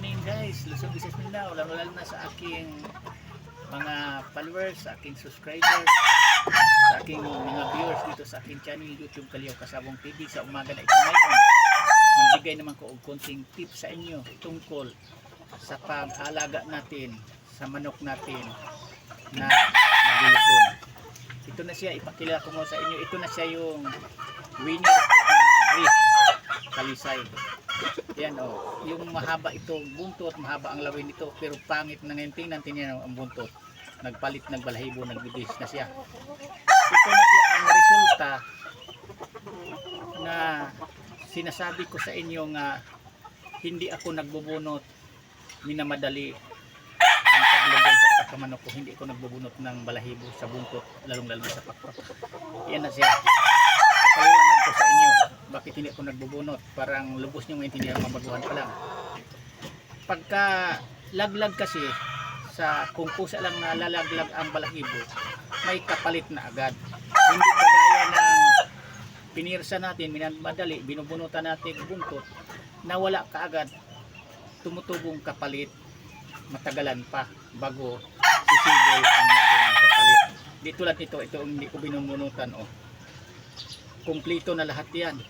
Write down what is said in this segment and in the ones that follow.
morning guys, Luzon, Visayas, Mindanao, lalo na sa aking mga followers, sa aking subscribers, sa aking mga viewers dito sa aking channel YouTube Kalyaw Kasabong TV. Sa umaga na ito ngayon, magbigay naman ko og konting tips sa inyo tungkol sa pag-alaga natin sa manok natin na nagulugon. Ito na siya, ipakilala ko mo sa inyo. Ito na siya yung winner ng Talisay. Yan yung mahaba ito buntot, mahaba ang lawin nito, pero pangit na ngayon. Tingnan niyo ang buntot. Nagpalit ng balahibo, nagbibis na siya. Ito na siya ang resulta na sinasabi ko sa inyo nga hindi ako nagbubunot minamadali ang paglubog sa isa ka manok ko. Hindi ako nagbubunot ng balahibo sa buntot, lalong-lalo sa pakpak. Yan na siya. Paliwanag ko sa inyo bakit hindi ako nagbubunot. Parang lubos nyo maintindihan, mabaguhan pa lang. Pagka laglag kasi sa kung kusa lang na lalaglag ang balahibo, may kapalit na agad. Hindi kagaya ng pinirsa natin, minamadali, binubunutan natin buntot, nawala kaagad, tumutubong kapalit, matagalan pa bago sisibol ang maging kapalit. Di tulad nito, ito hindi ko binubunutan. Kumplito na lahat yan.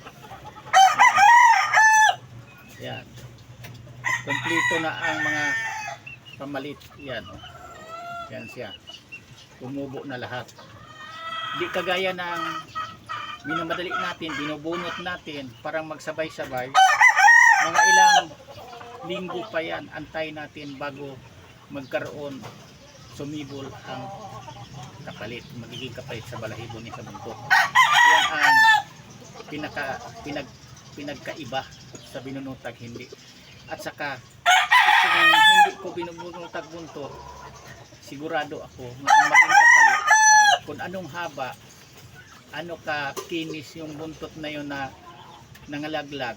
Yan. Kumplito na ang mga pamalit. Yan. Yan siya. Tumubo na lahat. Di kagaya ng minamadali natin, binubunot natin, parang magsabay-sabay. Mga ilang linggo pa yan, antay natin bago magkaroon, sumibol ang kapalit, magiging kapalit sa balahibo ni sa buntot. Yan ang pinagkaiba sa binunutag hindi. At saka kung hindi ko binunutag buntot, sigurado ako na ang maging kapalit, kung anong haba, ano ka kinis yung buntot na yun na nangalaglag,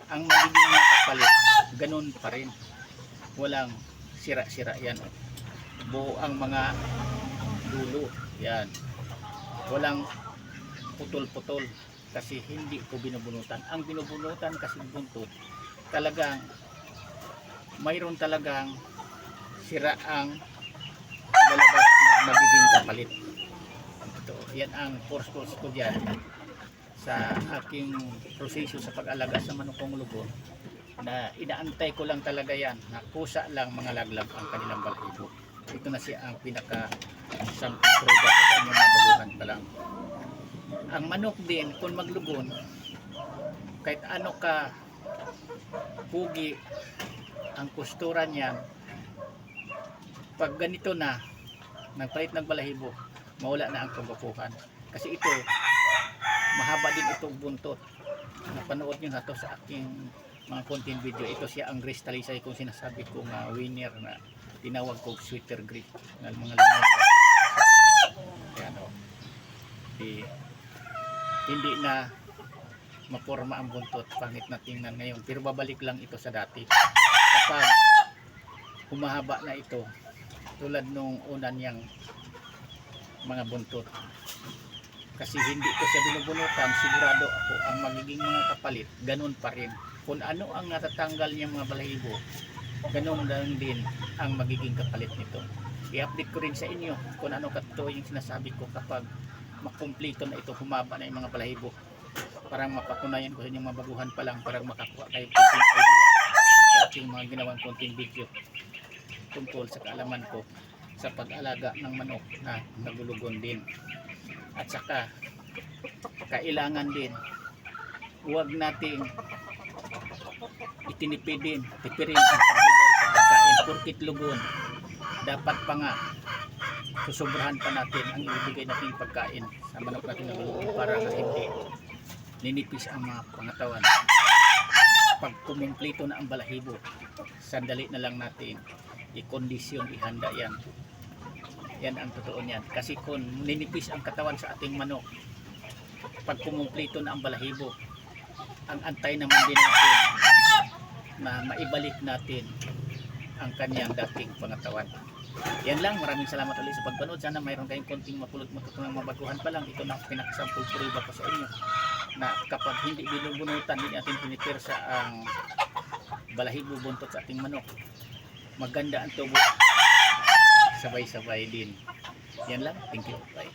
ang magiging kapalit ganun pa rin, walang sira-sira. Yan, buo ang mga dulo, yan, walang putol-putol kasi hindi ko binubunutan. Ang binubunutan kasi buntot, talagang mayroon talagang sira ang lalabas na magiging kapalit. Ito, yan ang course ko dyan sa aking proseso sa pag-alaga sa manokong lugon, na inaantay ko lang talaga yan na kusa lang mga laglag ang kanilang balahibo. Ito na siya ang pinaka sample product sa inyong mabaguhan pa lang. Ang manok din kung maglugon, kahit ano ka pugi ang kustura niyan, pag ganito na nagpalit ng balahibo, mawala na ang kagapuhan. Kasi ito mahaba din itong buntot. Napanood nyo na to sa aking mga content video. Ito siya ang Grace Talisay, kung sinasabi ko nga winner na tinawag ko sweater grip ng mga lamang. Ayan hindi na maporma ang buntot, pangit na tingnan ngayon, pero babalik lang ito sa dati kapag humahaba na ito, tulad nung una niyang mga buntot. Kasi hindi ko siya binubunutan, sigurado ako ang magiging mga kapalit ganun pa rin. Kung ano ang natatanggal niyang mga balahibo, ganun lang din ang magiging kapalit nito. I-update ko rin sa inyo kung ano katotoo yung sinasabi ko kapag makumplito na ito, humaba na yung mga balahibo. Parang mapatunayan ko sa inyong mabaguhan pa lang, parang makakuha kayo konting idea sa aking mga ginawang konting video tungkol sa kaalaman ko sa pag-alaga ng manok na nagulugon din. At saka kailangan din huwag nating itinipid din, tipirin ang pagbigay sa pagkain. Porkit lugon, dapat pa nga susobrahan pa natin ang ibibigay nating pagkain sa manok natin na lugon para hindi ninipis ang mga pangatawan. Pag kumumplito na ang balahibo, sandali na lang natin i-kondisyon, ihanda yan. Yan ang totoo niyan. Kasi kung ninipis ang katawan sa ating manok, pag kumumplito na ang balahibo, ang antay naman din natin na maibalik natin ang kanyang dating pangatawan. Yan lang, maraming salamat ulit sa pagpanood. Sana mayroon kayong konting matutunang mabaguhan pa lang. Ito na pinakasample prueba ko sa inyo na kapag hindi binubunutan, hindi natin pinipirsa ang balahibo buntot sa ating manok. Maganda ang tubo. Sabay-sabay din. Yan lang. Thank you. Bye.